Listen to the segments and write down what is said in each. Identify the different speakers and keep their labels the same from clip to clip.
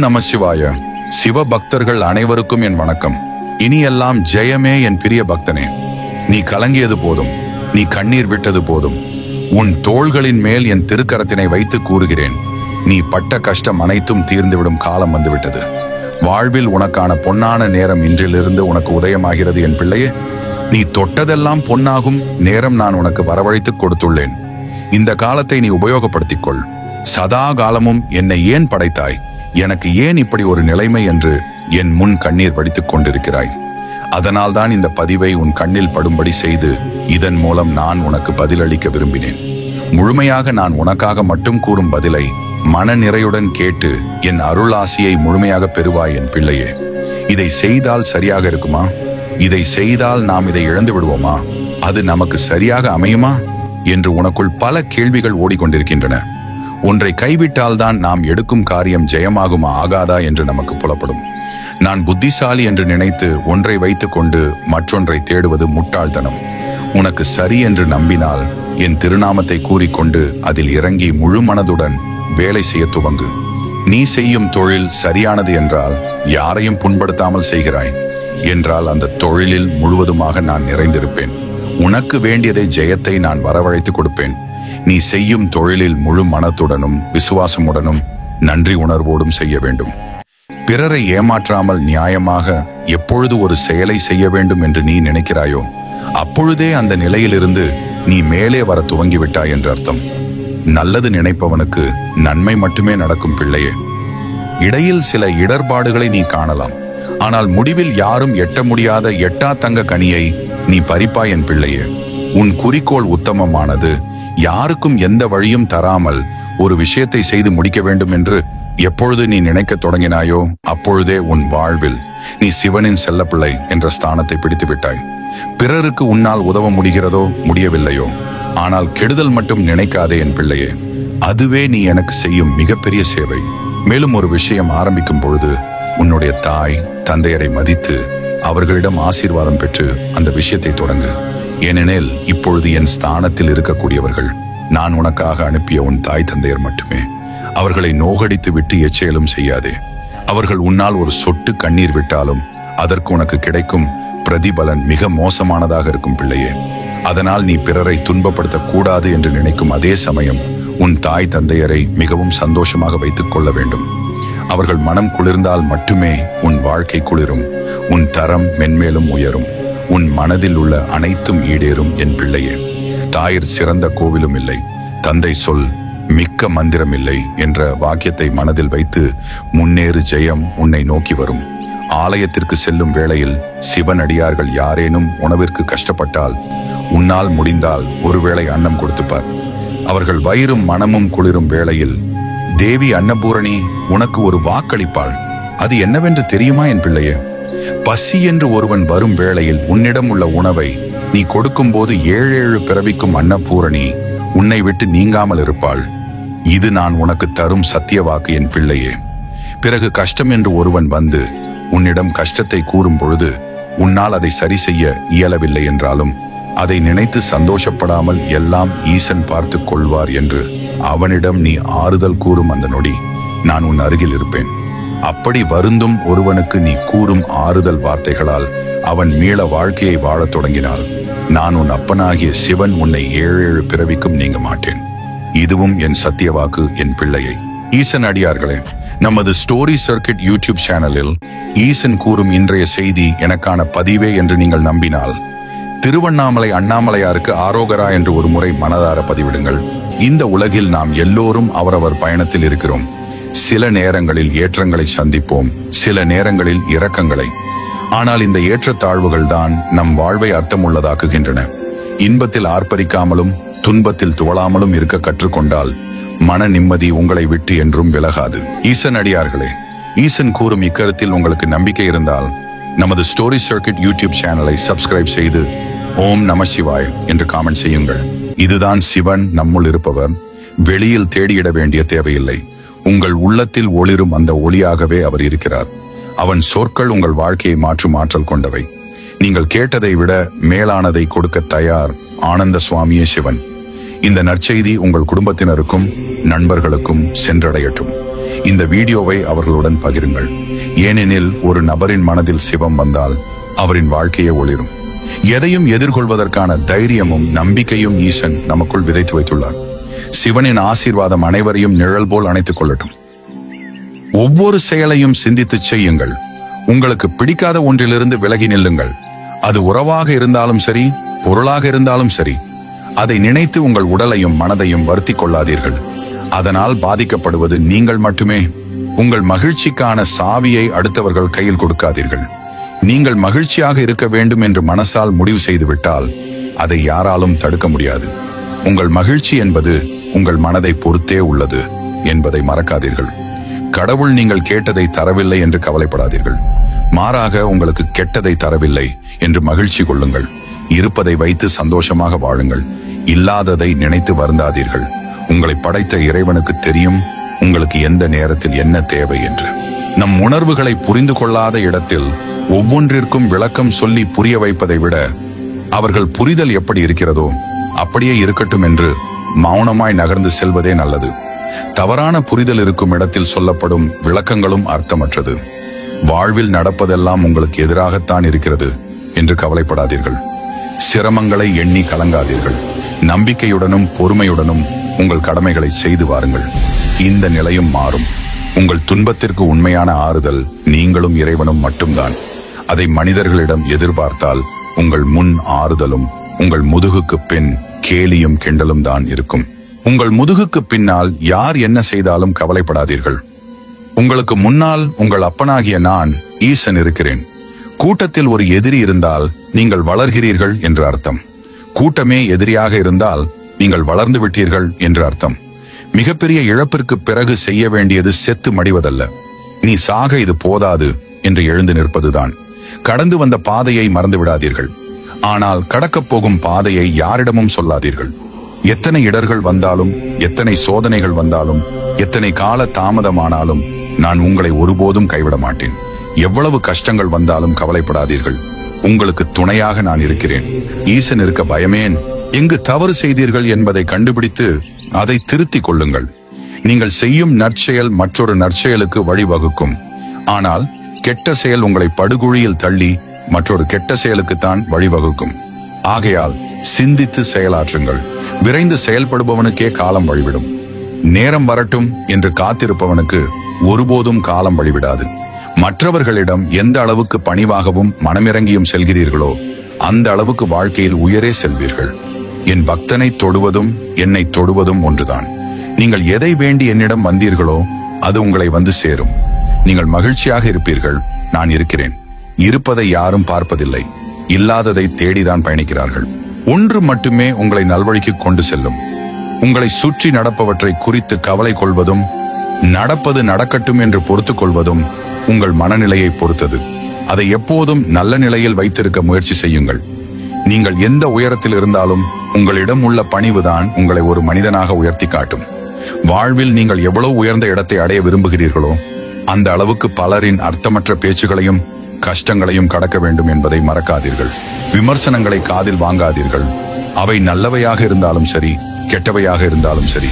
Speaker 1: நம சிவாய. சிவ பக்தர்கள் அனைவருக்கும் என் வணக்கம். இனியெல்லாம் ஜெயமே என் பிரிய பக்தனே. நீ கலங்கியது போதும், நீ கண்ணீர் விட்டது போதும். உன் தோள்களின் மேல் என் திருக்கரத்தினை வைத்து கூறுகிறேன், நீ பட்ட கஷ்டம் அனைத்தும் தீர்ந்துவிடும் காலம் வந்துவிட்டது. வாழ்வில் உனக்கான பொன்னான நேரம் இன்றிலிருந்து உனக்கு உதயமாகிறது என் பிள்ளையே. நீ தொட்டதெல்லாம் பொன்னாகும் நேரம் நான் உனக்கு வரவழைத்து கொடுத்துள்ளேன். இந்த காலத்தை நீ உபயோகப்படுத்திக் கொள். சதா காலமும் என்னை ஏன் படைத்தாய், எனக்கு ஏன் இப்படி ஒரு நிலைமை என்று என் முன் கண்ணீர் வடித்துக் கொண்டிருக்கிறாய். அதனால்தான் இந்த பதிவை உன் கண்ணில் படும்படி செய்து இதன் மூலம் நான் உனக்கு பதிலளிக்க விரும்பினேன். முழுமையாக நான் உனக்காக மட்டும் கூறும் பதிலை மன நிறையுடன் கேட்டு என் அருளாசியை முழுமையாக பெறுவாய் என் பிள்ளையே. இதை செய்தால் சரியாக இருக்குமா? இதை செய்தால் நாம் இதை இழந்து விடுவோமா? அது நமக்கு சரியாக அமையுமா என்று உனக்குள் பல கேள்விகள் ஓடிக்கொண்டிருக்கின்றன. ஒன்றை கைவிட்டால்தான் நாம் எடுக்கும் காரியம் ஜெயமாகுமா ஆகாதா என்று நமக்கு புலப்படும். நான் புத்திசாலி என்று நினைத்து ஒன்றை வைத்துக் கொண்டு மற்றொன்றை தேடுவது முட்டாள்தனம். உனக்கு சரி என்று நம்பினால் என் திருநாமத்தை கூறிக்கொண்டு அதில் இறங்கி முழு மனதுடன் வேலை செய்ய துவங்கு. நீ செய்யும் தொழில் சரியானது என்றால், யாரையும் புண்படுத்தாமல் செய்கிறாய் என்றால் அந்த தொழிலில் முழுவதுமாக நான் நிறைந்திருப்பேன். உனக்கு வேண்டியதை ஜெயத்தை நான் வரவழைத்து கொடுப்பேன். நீ செய்யும் தொழிலில் முழு மனத்துடனும் விசுவாசமுடனும் நன்றி உணர்வோடும் செய்ய வேண்டும். பிறரை ஏமாற்றாமல் நியாயமாக எப்பொழுது ஒரு செயலை செய்ய வேண்டும் என்று நீ நினைக்கிறாயோ, அப்பொழுதே அந்த நிலையிலிருந்து நீ மேலே வர துவங்கிவிட்டாய் என்று அர்த்தம். நல்லது நினைப்பவனுக்கு நன்மை மட்டுமே நடக்கும் பிள்ளையே. இடையில் சில இடர்பாடுகளை நீ காணலாம், ஆனால் முடிவில் யாரும் எட்ட முடியாத எட்டா தங்க கனியை நீ பறிப்பாய் என் பிள்ளையே. உன் குறிக்கோள் உத்தமமானது. யாருக்கும் எந்த வழியும் தராமல் ஒரு விஷயத்தை செய்து முடிக்க வேண்டும் என்று எப்பொழுது நீ நினைக்க தொடங்கினாயோ, அப்பொழுதே உன் வாழ்வில் நீ சிவனின் செல்லப்பிள்ளை என்ற ஸ்தானத்தை பிடித்து விட்டாய். பிறருக்கு உன்னால் உதவ முடிகிறதோ முடியவில்லையோ, ஆனால் கெடுதல் மட்டும் நினைக்காதே என் பிள்ளையே. அதுவே நீ எனக்கு செய்யும் மிகப்பெரிய சேவை. மேலும் ஒரு விஷயம் ஆரம்பிக்கும் பொழுது உன்னுடைய தாய் தந்தையரை மதித்து அவர்களிடம் ஆசீர்வாதம் பெற்று அந்த விஷயத்தை தொடங்கு. ஏனெனில் இப்பொழுது என் ஸ்தானத்தில் இருக்கக்கூடியவர்கள் நான் உனக்காக அனுப்பிய உன் தாய் தந்தையர் மட்டுமே. அவர்களை நோகடித்து விட்டு எச்செயலும் செய்யாதே. அவர்கள் உன்னால் ஒரு சொட்டு கண்ணீர் விட்டாலும் அதற்கு உனக்கு கிடைக்கும் பிரதிபலன் மிக மோசமானதாக இருக்கும் பிள்ளையே. அதனால் நீ பிறரை துன்பப்படுத்தக்கூடாது என்று நினைக்கும் அதே சமயம் உன் தாய் தந்தையரை மிகவும் சந்தோஷமாக வைத்துக் கொள்ள வேண்டும். அவர்கள் மனம் குளிர்ந்தால் மட்டுமே உன் வாழ்க்கை குளிரும், உன் தரம் மென்மேலும் உயரும், உன் மனதில் உள்ள அனைத்தும் ஈடேறும் என் பிள்ளையே. தாயிற் சிறந்த கோவிலும் இல்லை, தந்தை சொல் மிக்க மந்திரம் இல்லை என்ற வாக்கியத்தை மனதில் வைத்து முன்னேறு. ஜெயம் உன்னை நோக்கி வரும். ஆலயத்திற்கு செல்லும் வேளையில் சிவன் அடியார்கள் யாரேனும் உணவிற்கு கஷ்டப்பட்டால் உன்னால் முடிந்தால் ஒருவேளை அன்னம் கொடுத்துப்பார். அவர்கள் வயிறும் மனமும் குளிரும் வேளையில் தேவி அன்னபூரணி உனக்கு ஒரு வாக்களிப்பாள். அது என்னவென்று தெரியுமா என் பிள்ளையே? பசி என்று ஒருவன் வரும் வேளையில் உன்னிடம் உள்ள உணவை நீ கொடுக்கும் போது 7 பிறவிக்கும் அன்னபூரணி உன்னை விட்டு நீங்காமல் இருப்பாள். இது நான் உனக்கு தரும் சத்திய வாக்கு என் பிள்ளையே. பிறகு கஷ்டம் என்று ஒருவன் வந்து உன்னிடம் கஷ்டத்தை கூறும் பொழுது உன்னால் அதை சரி செய்ய இயலவில்லை என்றாலும் அதை நினைத்து சந்தோஷப்படாமல் எல்லாம் ஈசன் பார்த்து கொள்வார் என்று அவனிடம் நீ ஆறுதல் கூறும் அந்த நொடி நான் உன் அருகில் இருப்பேன். அப்படி வருந்தும் ஒருவனுக்கு நீ கூறும் ஆறுதல் வார்த்தைகளால் அவன் மீள வாழ்க்கையை வாழத் தொடங்கினால் நான் உன் அப்பனாகிய சிவன் உன்னை 7 பிறவிக்கும் நீங்க மாட்டேன். இதுவும் என் சத்தியவாக்கு என் பிள்ளையை. ஈசன் அடியார்களே, நமது ஸ்டோரி சர்க்கிட் யூடியூப் சேனலில் ஈசன் கூறும் இன்றைய செய்தி எனக்கான பதிவே என்று நீங்கள் நம்பினால் திருவண்ணாமலை அண்ணாமலையாருக்கு ஆரோகரா என்று ஒரு முறை மனதார பதிவிடுங்கள். இந்த உலகில் நாம் எல்லோரும் அவரவர் பயணத்தில் இருக்கிறோம். சில நேரங்களில் ஏற்றங்களை சந்திப்போம், சில நேரங்களில் இரக்கங்களை. ஆனால் இந்த ஏற்றத்தாழ்வுகள் தான் நம் வாழ்வை அர்த்தமுள்ளதாக்குகின்றன. இன்பத்தில் ஆர்ப்பரிக்காமலும் துன்பத்தில் துவளாமலும் இருக்க கற்றுக்கொண்டால் மன நிம்மதி உங்களை விட்டு என்றும் விலகாது. ஈசன் அடியார்களே, ஈசன் கூறும் இக்கருத்தில் உங்களுக்கு நம்பிக்கை இருந்தால் நமது ஸ்டோரி சர்க்கிட் யூடியூப் சேனலை சப்ஸ்கிரைப் செய்து ஓம் நம சிவாய் என்று காமெண்ட் செய்யுங்கள். இதுதான் சிவன் நம்முள் இருப்பவர். வெளியில் தேடியிட வேண்டிய தேவையில்லை. உங்கள் உள்ளத்தில் ஒளிரும் அந்த ஒளியாகவே அவர் இருக்கிறார். அவன் சொற்கள் உங்கள் வாழ்க்கையை மாற்றும் ஆற்றல் கொண்டவை. நீங்கள் கேட்டதை விட மேலானதை கொடுக்க தயார் ஆனந்த சுவாமியே சிவன். இந்த நற்செய்தி உங்கள் குடும்பத்தினருக்கும் நண்பர்களுக்கும் சென்றடையட்டும். இந்த வீடியோவை அவர்களுடன் பகிருங்கள். ஏனெனில் ஒரு நபரின் மனதில் சிவம் வந்தால் அவரின் வாழ்க்கையே ஒளிரும். எதையும் எதிர்கொள்வதற்கான தைரியமும் நம்பிக்கையும் ஈசன் நமக்குள் விதைத்து வைத்துள்ளார். சிவனின் ஆசீர்வாதம் அனைவரையும் நிழல் போல் அணைத்துக் கொள்ளட்டும். ஒவ்வொரு செயலையும் சிந்தித்து செய்யுங்கள். உங்களுக்கு பிடிக்காத ஒன்றிலிருந்து விலகி நில்லுங்கள். அது உறவாக இருந்தாலும் சரி, பொருளாக இருந்தாலும் சரி. அதை நினைத்து உங்கள் உடலையும் மனதையும் வருத்திக் கொள்ளாதீர்கள். அதனால் பாதிக்கப்படுவது நீங்கள் மட்டுமே. உங்கள் மகிழ்ச்சிக்கான சாவியை அடுத்தவர்கள் கையில் கொடுக்காதீர்கள். நீங்கள் மகிழ்ச்சியாக இருக்க வேண்டும் என்று மனசால் முடிவு செய்துவிட்டால் அதை யாராலும் தடுக்க முடியாது. உங்கள் மகிழ்ச்சி என்பது உங்கள் மனதை பொறுத்தே உள்ளது என்பதை மறக்காதீர்கள். கடவுள் நீங்கள் கேட்டதை தரவில்லை என்று கவலைப்படாதீர்கள். மாறாக உங்களுக்கு கெட்டதை தரவில்லை என்று மகிழ்ச்சி கொள்ளுங்கள். இருப்பதை வைத்து சந்தோஷமாக வாழுங்கள். இல்லாததை நினைத்து வருந்தாதீர்கள். உங்களை படைத்த இறைவனுக்கு தெரியும் உங்களுக்கு எந்த நேரத்தில் என்ன தேவை என்று. நம் உணர்வுகளை புரிந்து கொள்ளாத இடத்தில் ஒவ்வொன்றிற்கும் விளக்கம் சொல்லி புரிய வைப்பதை விட அவர்கள் புரிதல் எப்படி இருக்கிறதோ அப்படியே இருக்கட்டும் என்று மௌனமாய் நகர்ந்து செல்வதே நல்லது. தவறான புரிதல் இருக்கும் இடத்தில் சொல்லப்படும் விளக்கங்களும் அர்த்தமற்றது. வாழ்வில் நடப்பதெல்லாம் உங்களுக்கு எதிராகத்தான் இருக்கிறது என்று கவலைப்படாதீர்கள். சிரமங்களை எண்ணி கலங்காதீர்கள். நம்பிக்கையுடனும் பொறுமையுடனும் உங்கள் கடமைகளை செய்து வாருங்கள். இந்த நிலையும் மாறும். உங்கள் துன்பத்திற்கு உண்மையான ஆறுதல் நீங்களும் இறைவனும் மட்டும்தான். அதை மனிதர்களிடம் எதிர்பார்த்தால் உங்கள் முன் ஆறுதலும் உங்கள் முதுகுக்கு பின் கேலியும் கிண்டலும் தான் இருக்கும். உங்கள் முதுகுக்கு பின்னால் யார் என்ன செய்தாலும் கவலைப்படாதீர்கள். உங்களுக்கு முன்னால் உங்கள் அப்பனாகிய நான் ஈசன் இருக்கிறேன். கூட்டத்தில் ஒரு எதிரி இருந்தால் நீங்கள் வளர்கிறீர்கள் என்று அர்த்தம். கூட்டமே எதிரியாக இருந்தால் நீங்கள் வளர்ந்து விட்டீர்கள் என்று அர்த்தம். மிகப்பெரிய இழப்பிற்கு பிறகு செய்ய வேண்டியது செத்து மடிவதல்ல. நீ சாக இது போதாது என்று எழுந்து நிற்பதுதான். கடந்து வந்த பாதையை மறந்து விடாதீர்கள். ஆனால் கடக்கப் போகும் பாதையை யாரிடமும் சொல்லாதீர்கள். எத்தனை இடர்கள் வந்தாலும், எத்தனை சோதனைகள் வந்தாலும், எத்தனை கால தாமதமானாலும் நான் உங்களை ஒருபோதும் கைவிட மாட்டேன். எவ்வளவு கஷ்டங்கள் வந்தாலும் கவலைப்படாதீர்கள். உங்களுக்கு துணையாக நான் இருக்கிறேன். ஈசன் இருக்க பயமேன். எங்கு தவறு செய்தீர்கள் என்பதை கண்டுபிடித்து அதை திருத்திக் கொள்ளுங்கள். நீங்கள் செய்யும் நற்செயல் மற்றொரு நற்செயலுக்கு வழிவகுக்கும். ஆனால் கெட்ட செயல் உங்களை படுகுழியில் தள்ளி மற்றொரு கெட்ட செயலுக்குத்தான் வழிவகுக்கும். ஆகையால் சிந்தித்து செயலாற்றுங்கள். விரைந்து செயல்படுபவனுக்கே காலம் வழிவிடும். நேரம் வரட்டும் என்று காத்திருப்பவனுக்கு ஒருபோதும் காலம் வழிவிடாது. மற்றவர்களிடம் எந்த அளவுக்கு பணிவாகவும் மனமிறங்கியும் செல்கிறீர்களோ அந்த அளவுக்கு வாழ்க்கையில் உயரே செல்வீர்கள். என் பக்தனை தொடுவதும் என்னை தொடுவதும் ஒன்றுதான். நீங்கள் எதை வேண்டி என்னிடம் வந்தீர்களோ அது உங்களை வந்து சேரும். நீங்கள் மகிழ்ச்சியாக இருப்பீர்கள். நான் இருக்கிறேன். இருப்பதை யாரும் பார்ப்பதில்லை. இல்லாததை தேடிதான் பயணிக்கிறார்கள். ஒன்று மட்டுமே உங்களை நல்வழிக்கு கொண்டு செல்லும். உங்களை சுற்றி நடப்பவற்றை குறித்து கவலை கொள்வதும் நடப்பது நடக்கட்டும் என்று பொறுத்துக் கொள்வதும் உங்கள் மனநிலையை பொறுத்தது. அதை எப்போதும் நல்ல நிலையில் வைத்திருக்க முயற்சி செய்யுங்கள். நீங்கள் எந்த உயரத்தில் இருந்தாலும் உங்களிடம் உள்ள பணிவுதான் உங்களை ஒரு மனிதனாக உயர்த்தி காட்டும். வாழ்வில் நீங்கள் எவ்வளவு உயர்ந்த இடத்தை அடைய விரும்புகிறீர்களோ அந்த அளவுக்கு பலரின் அர்த்தமற்ற பேச்சுகளையும் கஷ்டங்களையும் கடக்க வேண்டும் என்பதை மறக்காதீர்கள். விமர்சனங்களை காதில் வாங்காதீர்கள். அவை நல்லவையாக இருந்தாலும் சரி, கெட்டவையாக இருந்தாலும் சரி,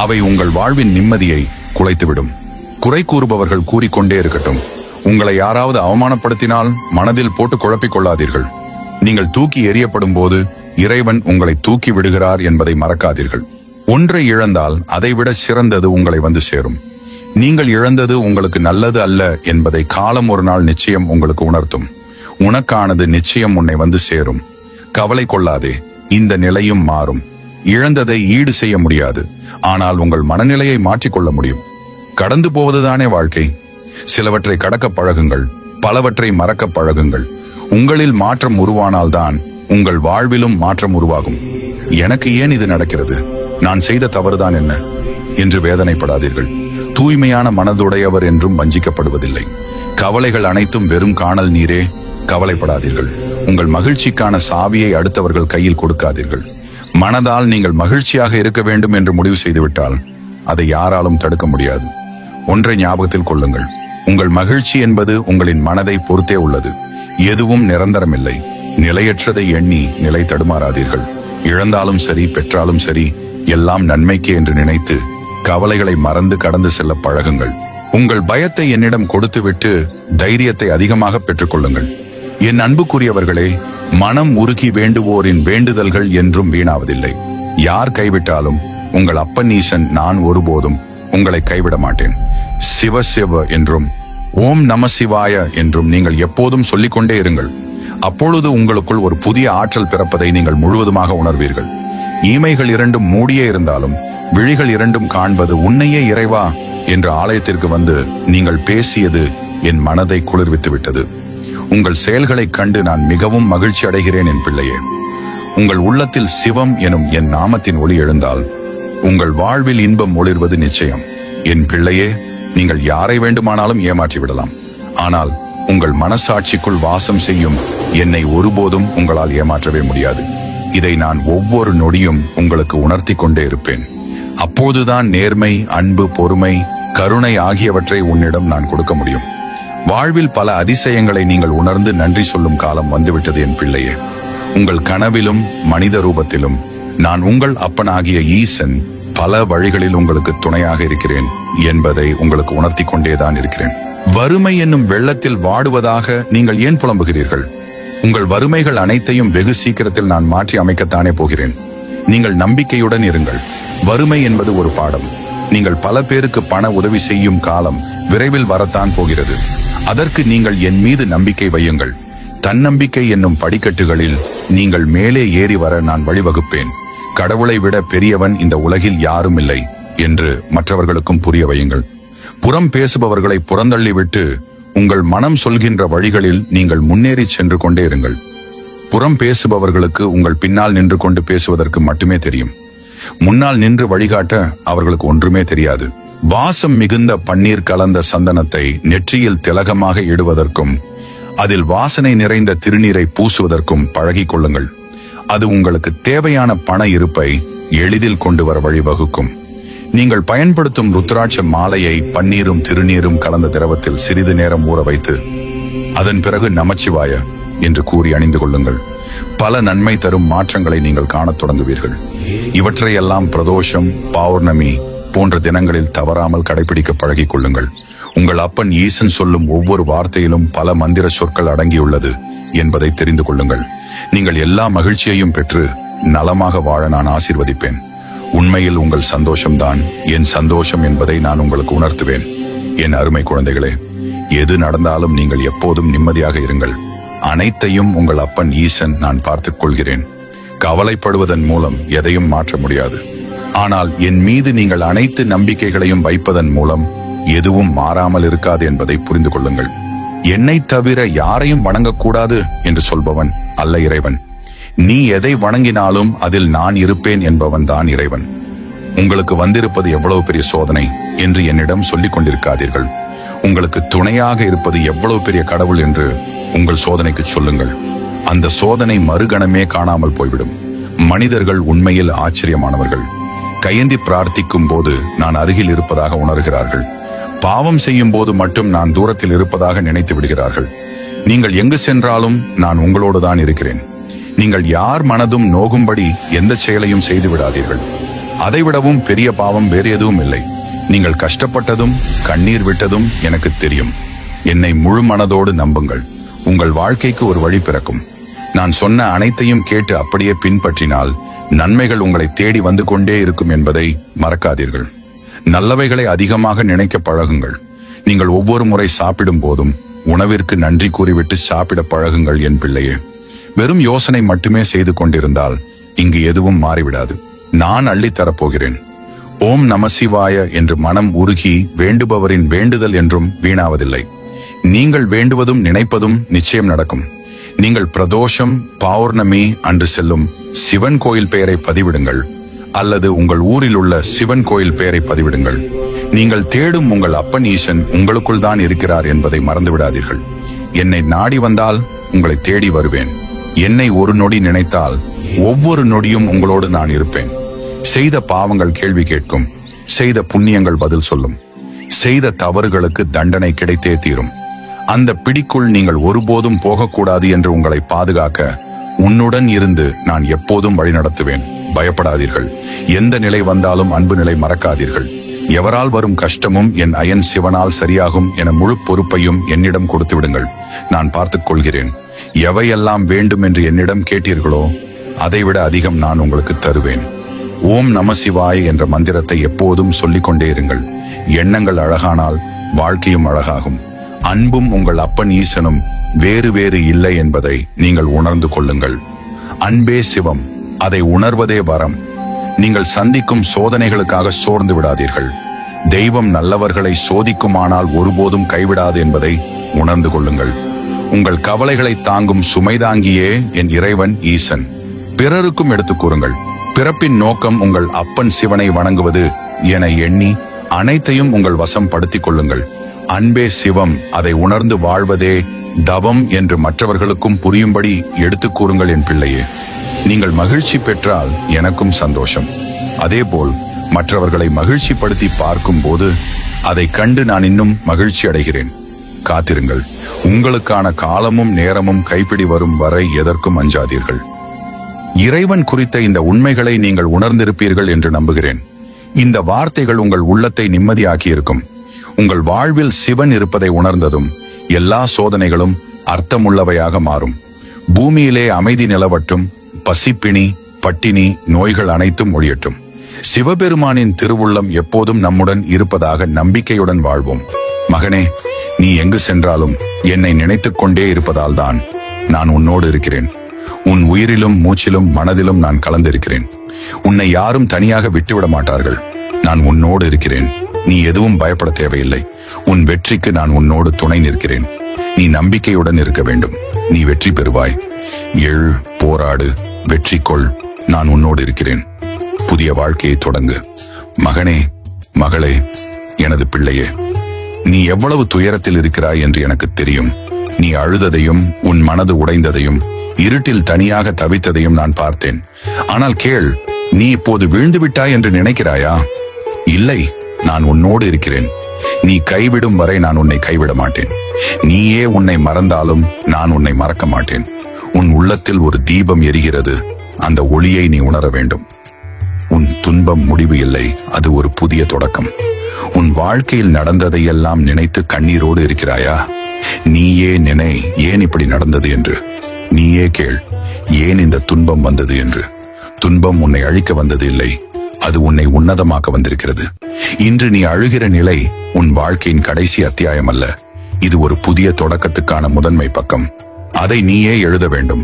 Speaker 1: அவை உங்கள் வாழ்வின் நிம்மதியை குலைத்துவிடும். குறை கூறுபவர்கள் கூறிக்கொண்டே இருக்கட்டும். உங்களை யாராவது அவமானப்படுத்தினால் மனதில் போட்டு குழப்பிக் கொள்ளாதீர்கள். நீங்கள் தூக்கி எறியப்படும் போது இறைவன் உங்களை தூக்கி விடுகிறார் என்பதை மறக்காதீர்கள். ஒன்றை இழந்தால் அதைவிட சிறந்தது உங்களை வந்து சேரும். நீங்கள் இழந்தது உங்களுக்கு நல்லது அல்ல என்பதை காலம் ஒரு நாள் நிச்சயம் உங்களுக்கு உணர்த்தும். உனக்கானது நிச்சயம் உன்னை வந்து சேரும். கவலை கொள்ளாதே. இந்த நிலையும் மாறும். இழந்ததை ஈடு செய்ய முடியாது. ஆனால் உங்கள் மனநிலையை மாற்றிக்கொள்ள முடியும். கடந்து போவதுதானே வாழ்க்கை. சிலவற்றை கடக்க பழகுங்கள். பலவற்றை மறக்க பழகுங்கள். உங்களில் மாற்றம் உருவானால்தான் உங்கள் வாழ்விலும் மாற்றம் உருவாகும். எனக்கு ஏன் இது நடக்கிறது, நான் செய்த தவறுதான் என்ன என்று வேதனைப்படாதீர்கள். தூய்மையான மனதுடையவர் என்றும் வஞ்சிக்கப்படுவதில்லை. கவலைகள் அனைத்தும் வெறும் காணல் நீரே. கவலைப்படாதீர்கள். உங்கள் மகிழ்ச்சிக்கான சாவியை அடுத்தவர்கள் கையில் கொடுக்காதீர்கள். மனதால் நீங்கள் மகிழ்ச்சியாக இருக்க வேண்டும் என்று முடிவு செய்துவிட்டால் அதை யாராலும் தடுக்க முடியாது. ஒன்றை ஞாபகத்தில் கொள்ளுங்கள். உங்கள் மகிழ்ச்சி என்பது உங்களின் மனதை பொறுத்தே உள்ளது. எதுவும் நிரந்தரமில்லை. நிலையற்றதை எண்ணி நிலை தடுமாறாதீர்கள். இழந்தாலும் சரி, பெற்றாலும் சரி, எல்லாம் நன்மைக்கே என்று நினைத்து கவலைகளை மறந்து கடந்து செல்ல பழகுங்கள். உங்கள் பயத்தை என்னிடம் கொடுத்துவிட்டு தைரியத்தை அதிகமாக பெற்றுக்கொள்ளுங்கள். என் அன்புக்குரியவர்களே, மனம் உருகி வேண்டுவோரின் வேண்டுதல்கள் என்றும் வீணாவதில்லை. யார் கைவிட்டாலும் உங்கள் அப்பன் ஈசன் நான் ஒருபோதும் உங்களை கைவிட மாட்டேன். சிவ சிவ என்றும் ஓம் நம சிவாய என்றும் நீங்கள் எப்போதும் சொல்லிக்கொண்டே இருங்கள். அப்பொழுது உங்களுக்குள் ஒரு புதிய ஆற்றல் பிறப்பதை நீங்கள் முழுவதுமாக உணர்வீர்கள். ஈமைகள் இரண்டும் மூடியே இருந்தாலும் விழிகள் இரண்டும் காண்பது உன்னையே இறைவா என்ற ஆலயத்திற்கு வந்து நீங்கள் பேசியது என் மனதை குளிர்வித்து விட்டது. உங்கள் செயல்களைக் கண்டு நான் மிகவும் மகிழ்ச்சி அடைகிறேன் என் பிள்ளையே. உங்கள் உள்ளத்தில் சிவம் எனும் என் நாமத்தின் ஒளி எழுந்தால் உங்கள் வாழ்வில் இன்பம் ஒளிர்வது நிச்சயம். என் பிள்ளையே, நீங்கள் யாரை வேண்டுமானாலும் ஏமாற்றி விடலாம். ஆனால் உங்கள் மனசாட்சிக்குள் வாசம் செய்யும் என்னை ஒருபோதும் உங்களால் ஏமாற்றவே முடியாது. இதை நான் ஒவ்வொரு நொடியும் உங்களுக்கு உணர்த்தி கொண்டே இருப்பேன். அப்போதுதான் நேர்மை, அன்பு, பொறுமை, கருணை ஆகியவற்றை உன்னிடம் நான் கொடுக்க முடியும். வாழ்வில் பல அதிசயங்களை நீங்கள் உணர்ந்து நன்றி சொல்லும் காலம் வந்துவிட்டது என் பிள்ளையே. உங்கள் கனவிலும் மனித ரூபத்திலும் நான் உங்கள் அப்பனாகிய ஈசன் பல வழிகளில் உங்களுக்கு துணையாக இருக்கிறேன் என்பதை உங்களுக்கு உணர்த்தி கொண்டேதான் இருக்கிறேன். வறுமை என்னும் வெள்ளத்தில் வாடுவதாக நீங்கள் ஏன் புலம்புகிறீர்கள்? உங்கள் வறுமைகள் அனைத்தையும் வெகு சீக்கிரத்தில் நான் மாற்றி அமைக்கத்தானே போகிறேன். நீங்கள் நம்பிக்கையுடன் இருங்கள். வறுமை என்பது ஒரு பாடம். நீங்கள் பல பேருக்கு பண உதவி செய்யும் காலம் விரைவில் வரத்தான் போகிறது. அதற்கு நீங்கள் என் மீது நம்பிக்கை வையுங்கள். தன்னம்பிக்கை என்னும் படிக்கட்டுகளில் நீங்கள் மேலே ஏறி வர நான் வழிவகுப்பேன். கடவுளை விட பெரியவன் இந்த உலகில் யாரும் இல்லை என்று மற்றவர்களுக்கும் புரிய வையுங்கள். புறம் பேசுபவர்களை புறந்தள்ளிவிட்டு உங்கள் மனம் சொல்கின்ற வழிகளில் நீங்கள் முன்னேறி சென்று கொண்டே இருங்கள். புறம் பேசுபவர்களுக்கு உங்கள் பின்னால் நின்று கொண்டு பேசுவதற்கு மட்டுமே தெரியும். முன்னால் நின்று வழிகாட்ட அவர்களுக்கு ஒன்றுமே தெரியாது. வாசம் மிகுந்த பன்னீர் கலந்த சந்தனத்தை நெற்றியில் திலகமாக இடுவதற்கும் அதில் வாசனை நிறைந்த திருநீரை பூசுவதற்கும் பழகிக் கொள்ளுங்கள். அது உங்களுக்கு தேவையான பண இருப்பை எளிதில் கொண்டு வர வழிவகுக்கும். நீங்கள் பயன்படுத்தும் ருத்ராட்ச மாலையை பன்னீரும் திருநீரும் கலந்த திரவத்தில் சிறிது நேரம் ஊற வைத்து அதன் பிறகு நமச்சிவாய என்று கூறி அணிந்து கொள்ளுங்கள். பல நன்மை தரும் மாற்றங்களை நீங்கள் காணத் தொடங்குவீர்கள். இவற்றையெல்லாம் பிரதோஷம், பௌர்ணமி போன்ற தினங்களில் தவறாமல் கடைபிடிக்க பழகிக் கொள்ளுங்கள். உங்கள் அப்பன் ஈசன் சொல்லும் ஒவ்வொரு வார்த்தையிலும் பல மந்திர சொற்கள் அடங்கியுள்ளது என்பதை தெரிந்து கொள்ளுங்கள். நீங்கள் எல்லா மகிழ்ச்சியையும் பெற்று நலமாக வாழ நான் ஆசீர்வதிப்பேன். உண்மையில் உங்கள் சந்தோஷம்தான் என் சந்தோஷம் என்பதை நான் உங்களுக்கு உணர்த்துவேன். என் அருமை குழந்தைகளே, எது நடந்தாலும் நீங்கள் எப்போதும் நிம்மதியாக இருங்கள். அனைத்தையும் உங்கள் அப்பன் ஈசன் நான் பார்த்துக் கொள்கிறேன். கவலைப்படுவதன் மூலம் எதையும் மாற்ற முடியாது. ஆனால் என் மீது நீங்கள் அனைத்து நம்பிக்கைகளையும் வைப்பதன் மூலம் எதுவும் மாறாமல் இருக்காது என்பதை புரிந்து கொள்ளுங்கள். என்னை தவிர யாரையும் வணங்கக்கூடாது என்று சொல்பவன் அல்ல இறைவன். நீ எதை வணங்கினாலும் அதில் நான் இருப்பேன் என்பவன் தான் இறைவன். உங்களுக்கு வந்திருப்பது எவ்வளவு பெரிய சோதனை என்று என்னிடம் சொல்லிக் கொண்டிருக்காதீர்கள். உங்களுக்கு துணையாக இருப்பது எவ்வளவு பெரிய கடவுள் என்று உங்கள் சோதனைக்கு சொல்லுங்கள். அந்த சோதனை மறுகணமே காணாமல் போய்விடும். மனிதர்கள் உண்மையில் ஆச்சரியமானவர்கள். கையேந்தி பிரார்த்திக்கும் போது நான் அருகில் இருப்பதாக உணர்கிறார்கள். பாவம் செய்யும் போது மட்டும் நான் தூரத்தில் இருப்பதாக நினைத்து விடுகிறார்கள். நீங்கள் எங்கு சென்றாலும் நான் உங்களோடு தான் இருக்கிறேன். நீங்கள் யார் மனதும் நோகும்படி எந்த செயலையும் செய்து விடாதீர்கள். அதைவிடவும் பெரிய பாவம் வேறு எதுவும் இல்லை. நீங்கள் கஷ்டப்பட்டதும் கண்ணீர் விட்டதும் எனக்கு தெரியும். என்னை முழு மனதோடு நம்புங்கள். உங்கள் வாழ்க்கைக்கு ஒரு வழி பிறக்கும். நான் சொன்ன அனைத்தையும் கேட்டு அப்படியே பின்பற்றினால் நன்மைகள் உங்களை தேடி வந்து கொண்டே இருக்கும் என்பதை மறக்காதீர்கள். நல்லவைகளை அதிகமாக நினைக்க பழகுங்கள். நீங்கள் ஒவ்வொரு முறை சாப்பிடும் போதும் உணவிற்கு நன்றி கூறிவிட்டு சாப்பிட பழகுங்கள் என் பிள்ளையே. வெறும் யோசனை மட்டுமே செய்து கொண்டிருந்தால் இங்கு எதுவும் மாறிவிடாது. நான் அள்ளித்தரப்போகிறேன். ஓம் நம சிவாய என்று மனம் உருகி வேண்டுபவரின் வேண்டுதல் என்றும் வீணாவதில்லை. நீங்கள் வேண்டுவதும் நினைப்பதும் நிச்சயம் நடக்கும். நீங்கள் பிரதோஷம், பௌர்ணமி அன்று செல்லும் சிவன் கோயில் பெயரை பதிவிடுங்கள், அல்லது உங்கள் ஊரில் உள்ள சிவன் கோயில் பெயரை பதிவிடுங்கள். நீங்கள் தேடும் உங்கள் அப்பன் ஈசன் உங்களுக்குள் தான் இருக்கிறார் என்பதை மறந்துவிடாதீர்கள். என்னை நாடி வந்தால் உங்களை தேடி வருவேன். என்னை ஒரு நொடி நினைத்தால் ஒவ்வொரு நொடியும் உங்களோடு நான் இருப்பேன். செய்த பாவங்கள் கேள்வி கேட்கும், செய்த புண்ணியங்கள் பதில் சொல்லும். செய்த தவறுகளுக்கு தண்டனை கிடைத்தே தீரும். அந்த பிடிக்குள் நீங்கள் ஒருபோதும் போகக்கூடாது என்று உங்களை பாதுகாக்க உன்னுடன் இருந்து நான் எப்போதும் வழிநடத்துவேன். பயப்படாதீர்கள். எந்த நிலை வந்தாலும் அன்பு நிலை மறக்காதீர்கள். எவரால் வரும் கஷ்டமும் என் அயன் சிவனால் சரியாகும் என முழு பொறுப்பையும் என்னிடம் கொடுத்து விடுங்கள். நான் பார்த்துக் கொள்கிறேன். எவையெல்லாம் வேண்டும் என்று என்னிடம் கேட்டீர்களோ அதைவிட அதிகம் நான் உங்களுக்கு தருவேன். ஓம் நம சிவாய என்ற மந்திரத்தை எப்போதும் சொல்லிக் கொண்டே இருங்கள். எண்ணங்கள் அழகானால் வாழ்க்கையும் அழகாகும். அன்பும் உங்கள் அப்பன் ஈசனும் வேறு வேறு இல்லை என்பதை நீங்கள் உணர்ந்து கொள்ளுங்கள். அன்பே சிவம், அதை உணர்வதே வரம். நீங்கள் சந்திக்கும் சோதனைகளுக்காக சோர்ந்து விடாதீர்கள். தெய்வம் நல்லவர்களை சோதிக்குமானால் ஒருபோதும் கைவிடாது என்பதை உணர்ந்து கொள்ளுங்கள். உங்கள் கவலைகளை தாங்கும் சுமைதாங்கியே என் இறைவன் ஈசன். பிறருக்கும் எடுத்துக் கூறுங்கள். பிறப்பின் நோக்கம் உங்கள் அப்பன் சிவனை வணங்குவது என எண்ணி அனைத்தையும் உங்கள் வசம் படுத்திக் கொள்ளுங்கள். அன்பே சிவம், அதை உணர்ந்து வாழ்வதே தவம் என்று மற்றவர்களுக்கும் புரியும்படி எடுத்துக் கூறுங்கள் என் பிள்ளையே. நீங்கள் மகிழ்ச்சி பெற்றால் எனக்கும் சந்தோஷம். அதேபோல் மற்றவர்களை மகிழ்ச்சிப்படுத்தி பார்க்கும் போது அதை கண்டு நான் இன்னும் மகிழ்ச்சி அடைகிறேன். காத்திருங்கள். உங்களுக்கான காலமும் நேரமும் கைப்பிடி வரும் வரை எதற்கும் அஞ்சாதீர்கள். இறைவன் குறித்த இந்த உண்மைகளை நீங்கள் உணர்ந்திருப்பீர்கள் என்று நம்புகிறேன். இந்த வார்த்தைகள் உங்கள் உள்ளத்தை நிம்மதியாக்கியிருக்கும். உங்கள் வாழ்வில் சிவன் இருப்பதை உணர்ந்ததும் எல்லா சோதனைகளும் அர்த்தமுள்ளவையாக மாறும். பூமியிலே அமைதி நிலவட்டும். பசிப்பிணி, பட்டினி, நோய்கள் அனைத்தும் ஒழியட்டும். சிவபெருமானின் திருவுள்ளம் எப்போதும் நம்முடன் இருப்பதாக நம்பிக்கையுடன் வாழ்வோம். மகனே, நீ எங்கு சென்றாலும் என்னை நினைத்துக் கொண்டே இருப்பதால் தான் நான் உன்னோடு இருக்கிறேன். உன் உயிரிலும் மூச்சிலும் மனதிலும் நான் கலந்திருக்கிறேன். உன்னை யாரும் தனியாக விட்டுவிட மாட்டார்கள். நான் உன்னோடு இருக்கிறேன். நீ எதுவும் பயப்பட தேவையில்லை. உன் வெற்றிக்கு நான் உன்னோடு துணை நிற்கிறேன். நீ நம்பிக்கையுடன் இருக்க வேண்டும். நீ வெற்றி பெறுவாய். எழு, போராடு, வெற்றி கொள். நான் உன்னோடு இருக்கிறேன். புதிய வாழ்க்கையை தொடங்கு. மகனே, மகளே, எனது பிள்ளையே, நீ எவ்வளவு துயரத்தில் இருக்கிறாய் என்று எனக்கு தெரியும். நீ அழுததையும் உன் மனது உடைந்ததையும் இருட்டில் தனியாக தவித்ததையும் நான் பார்த்தேன். ஆனால் கேள், நீ இப்போது வீழ்ந்து விட்டாய் என்று நினைக்கிறாயா? இல்லை, நான் உன்னோடு இருக்கிறேன். நீ கைவிடும் வரை நான் உன்னை கைவிட மாட்டேன். நீயே உன்னை மறந்தாலும் நான் உன்னை மறக்க மாட்டேன். உன் உள்ளத்தில் ஒரு தீபம் எரிகிறது. அந்த ஒளியை நீ உணர வேண்டும். உன் துன்பம் முடிவு இல்லை, அது ஒரு புதிய தொடக்கம். உன் வாழ்க்கையில் நடந்ததையெல்லாம் நினைத்து கண்ணீரோடு இருக்கிறாயா? நீயே நினை, ஏன் இப்படி நடந்தது என்று. நீயே கேள், ஏன் இந்த துன்பம் வந்தது என்று. துன்பம் உன்னை அழிக்க வந்தது இல்லை, அது உன்னை உன்னதமாக்க வந்திருக்கிறது. இன்று நீ அழுகிற நிலை உன் வாழ்க்கையின் கடைசி அத்தியாயம் அல்ல. இது ஒரு புதிய தொடக்கத்துக்கான முதன்மை பக்கம். அதை நீயே எழுத வேண்டும்.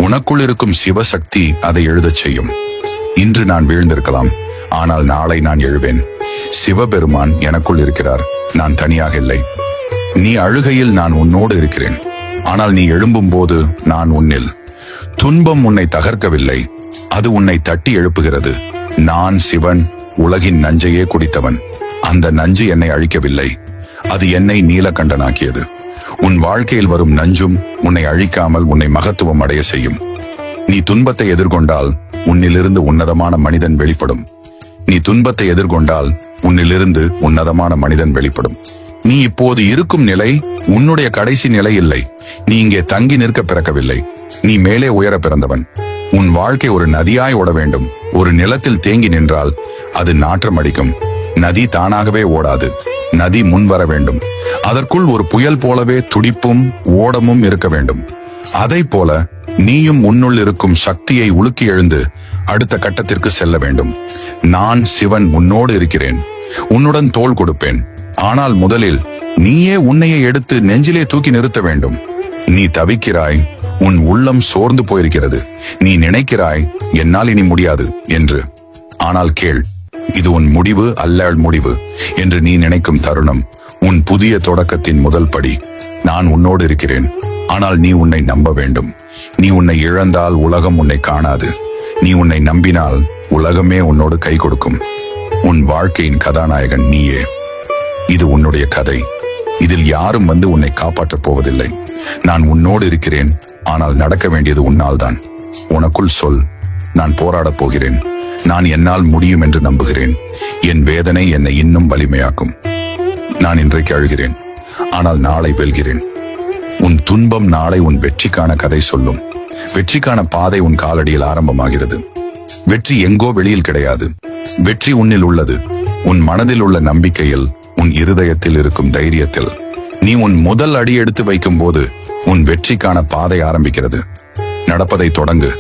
Speaker 1: உனக்குள் இருக்கும் சிவசக்தி அதை எழுதச் செய்யும். இன்று நான் வீழ்ந்திருக்கலாம், ஆனால் நாளை நான் எழுவேன். சிவபெருமான் எனக்குள் இருக்கிறார். நான் தனியாக இல்லை. நீ அழுகையில் நான் உன்னோடு இருக்கிறேன். ஆனால் நீ எழும்பும் போது நான் உன்னில். துன்பம் உன்னை தகர்க்கவில்லை, அது உன்னை தட்டி எழுப்புகிறது. நான் சிவன், உலகின் நஞ்சையே குடித்தவன். அந்த நஞ்சு என்னை அழிக்கவில்லை, அது என்னை நீலகண்டனாக்கியது. உன் வாழ்க்கையில் வரும் நஞ்சும் உன்னை அழிக்காமல் உன்னை மகத்துவம் அடைய செய்யும். நீ துன்பத்தை எதிர்கொண்டால் உன்னிலிருந்து உன்னதமான மனிதன் வெளிப்படும். நீ துன்பத்தை எதிர்கொண்டால் உன்னிலிருந்து உன்னதமான மனிதன் வெளிப்படும். நீ இப்போது இருக்கும் நிலை உன்னுடைய கடைசி நிலை இல்லை. நீ இங்கே தங்கி நிற்க பிறக்கவில்லை. நீ மேலே உயர பிறந்தவன். உன் வாழ்க்கை ஒரு நதியாய் ஓட வேண்டும். ஒரு நிலத்தில் தேங்கி நின்றால் அது நாற்றம் அடிக்கும். நதி தானாகவே ஓடாது. நதி முன் வர வேண்டும். அதற்குள் ஒரு புயல் போலவே துடிப்பும் ஓடமும் இருக்க வேண்டும். அதை போல நீயும் உன்னுள் இருக்கும் சக்தியை உலுக்கி எழுந்து அடுத்த கட்டத்திற்கு செல்ல வேண்டும். நான் சிவன் உன்னோடு இருக்கிறேன். உன்னுடன் தோள் கொடுப்பேன். ஆனால் முதலில் நீயே உன்னையே எடுத்து நெஞ்சிலே தூக்கி நிறுத்த வேண்டும். நீ தவிக்கிறாய், உன் உள்ளம் சோர்ந்து போயிருக்கிறது. நீ நினைக்கிறாய், என்னால் இனி முடியாது என்று. ஆனால் கேள், இது உன் முடிவு அல்ல முடிவு என்று நீ நினைக்கும் தருணம் உன் புதிய தொடக்கத்தின் முதல் படி. நான் உன்னோடு இருக்கிறேன். ஆனால் நீ உன்னை நம்ப வேண்டும். நீ உன்னை இழந்தால் உலகம் உன்னை காணாது. நீ உன்னை நம்பினால் உலகமே உன்னோடு கை கொடுக்கும். உன் வாழ்க்கையின் கதாநாயகன் நீயே. இது உன்னுடைய கதை. இதில் யாரும் வந்து உன்னை காப்பாற்றப் போவதில்லை. நான் உன்னோடு இருக்கிறேன். ஆனால் நடக்க வேண்டியது உன்னால் தான். உனக்குள் சொல், நான் போராடப் போகிறேன். நான் என்னால் முடியும் என்று நம்புகிறேன். என் வேதனை என்னை இன்னும் வலிமையாக்கும். நான் இன்றைக்கு அழுகிறேன், ஆனால் நாளை வெல்கிறேன். உன் துன்பம் நாளை உன் வெற்றிக்கான கதை சொல்லும். வெற்றிக்கான பாதை உன் காலடியில் ஆரம்பமாகிறது. வெற்றி எங்கோ வெளியில் கிடையாது, வெற்றி உன்னில் உள்ளது. உன் மனதில் உள்ள நம்பிக்கையில், உன் இருதயத்தில் இருக்கும் தைரியத்தில். நீ உன் முதல் அடி எடுத்து வைக்கும் போது உன் வெற்றிக்கான பாதை ஆரம்பிக்கிறது. நடப்பதை தொடங்கு.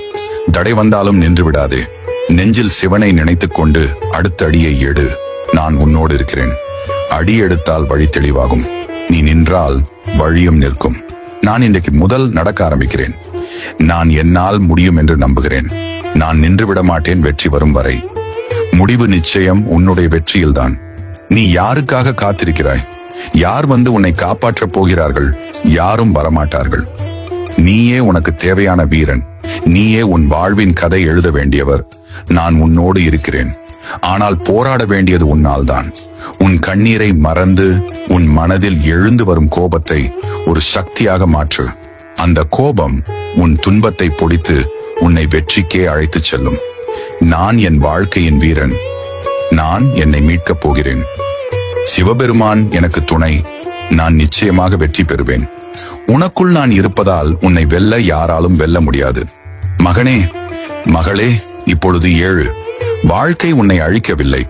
Speaker 1: தடை வந்தாலும் நின்று விடாதே. நெஞ்சில் சிவனை நினைத்துக் கொண்டு அடுத்த அடியை எடு. நான் உன்னோடு இருக்கிறேன். அடி எடுத்தால் வழி தெளிவாகும். நீ நின்றால் வழியும் நிற்கும். நான் இன்றைக்கு முதல் நடக்க ஆரம்பிக்கிறேன். நான் என்னால் முடியும் என்று நம்புகிறேன். நான் நின்று விட மாட்டேன் வெற்றி வரும் வரை. முடிவு நிச்சயம் உன்னுடைய வெற்றியில்தான். நீ யாருக்காக காத்திருக்கிறாய்? யார் வந்து உன்னை காப்பாற்றப் போகிறார்கள்? யாரும் வரமாட்டார்கள். நீயே உனக்கு தேவையான வீரன். நீயே உன் வாழ்வின் கதை எழுத வேண்டியவர். நான் உன்னோடு இருக்கிறேன். ஆனால் போராட வேண்டியது உன்னால் தான். உன் கண்ணீரை மறந்து உன் மனதில் எழுந்து வரும் கோபத்தை ஒரு சக்தியாக மாற்று. அந்த கோபம் உன் துன்பத்தை பொடித்து உன்னை வெற்றிக்கே அழைத்துச் செல்லும். நான் என் வாழ்க்கையின் வீரன். நான் என்னை மீட்கப் போகிறேன். சிவபெருமான் எனக்கு துணை. நான் நிச்சயமாக வெற்றி பெறுவேன். உனக்குள் நான் இருப்பதால் உன்னை வெல்ல யாராலும் வெல்ல முடியாது. மகனே, மகளே, இப்பொழுது ஏழு. வாழ்க்கை உன்னை அழிக்கவில்லை.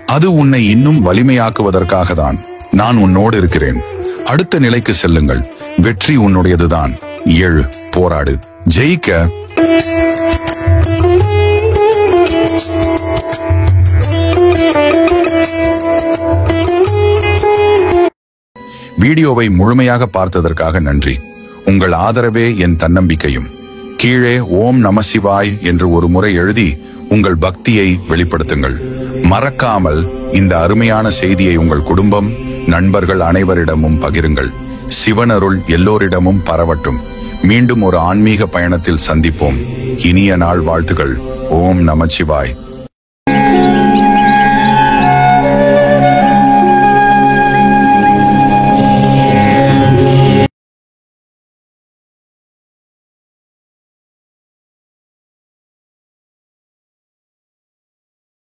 Speaker 1: அது உன்னை இன்னும் வலிமையாக்குவதற்காக தான். நான் உன்னோடு இருக்கிறேன். அடுத்த நிலைக்கு செல்லுங்கள். வெற்றி உன்னுடையதுதான். ஏழு. போராடு. ஜெயிக்க. வீடியோவை முழுமையாக பார்த்ததற்காக நன்றி. உங்கள் ஆதரவே என் தன்னம்பிக்கையும். கீழே ஓம் நம சிவாய் என்று ஒரு முறை எழுதி உங்கள் பக்தியை வெளிப்படுத்துங்கள். மறக்காமல் இந்த அருமையான செய்தியை உங்கள் குடும்பம், நண்பர்கள் அனைவரிடமும் பகிருங்கள். சிவனருள் எல்லோரிடமும் பரவட்டும். மீண்டும் ஒரு ஆன்மீக பயணத்தில் சந்திப்போம். இனிய நாள் வாழ்த்துகள். ஓம் நம சிவாய்.